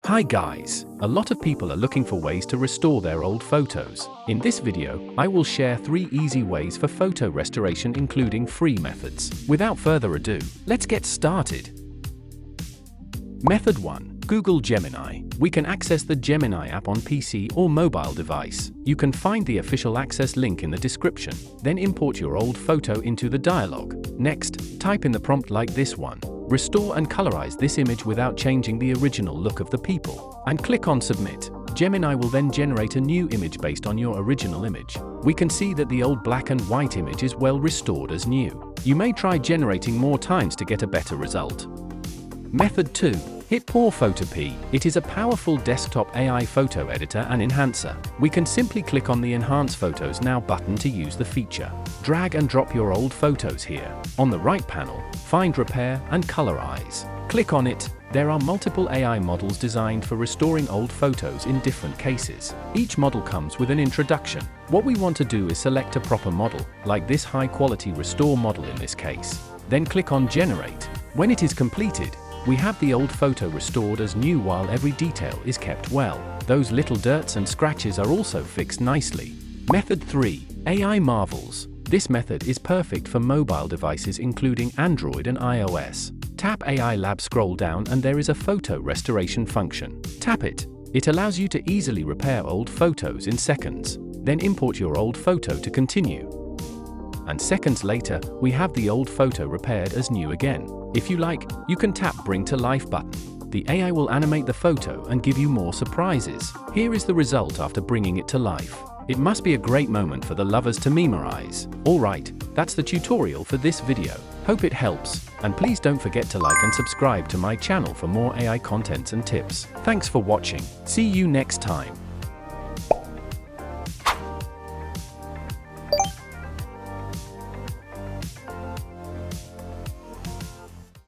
Hi guys! A lot of people are looking for ways to restore their old photos. In this video, I will share 3 easy ways for photo restoration including free methods. Without further ado, let's get started. Method 1. Google Gemini. We can access the Gemini app on PC or mobile device. You can find the official access link in the description, then import your old photo into the dialog. Next, type in the prompt like this one. Restore and colorize this image without changing the original look of the people, and click on Submit. Gemini will then generate a new image based on your original image. We can see that the old black and white image is well restored as new. You may try generating more times to get a better result. Method 2. Hitpour Photopea. It is a powerful desktop AI photo editor and enhancer. We can simply click on the Enhance Photos Now button to use the feature. Drag and drop your old photos here. On the right panel, find Repair and Colorize. Click on it. There are multiple AI models designed for restoring old photos in different cases. Each model comes with an introduction. What we want to do is select a proper model, like this high-quality restore model in this case. Then click on Generate. When it is completed, we have the old photo restored as new while every detail is kept well. Those little dirts and scratches are also fixed nicely. Method 3. AI Marvels. This method is perfect for mobile devices including Android and iOS. Tap AI Lab, scroll down and there is a photo restoration function. Tap it. It allows you to easily repair old photos in seconds. Then import your old photo to continue. And seconds later, we have the old photo repaired as new again. If you like, you can tap Bring to Life button. The AI will animate the photo and give you more surprises. Here is the result after bringing it to life. It must be a great moment for the lovers to memorize. Alright, that's the tutorial for this video. Hope it helps, and please don't forget to like and subscribe to my channel for more AI contents and tips. Thanks for watching. See you next time.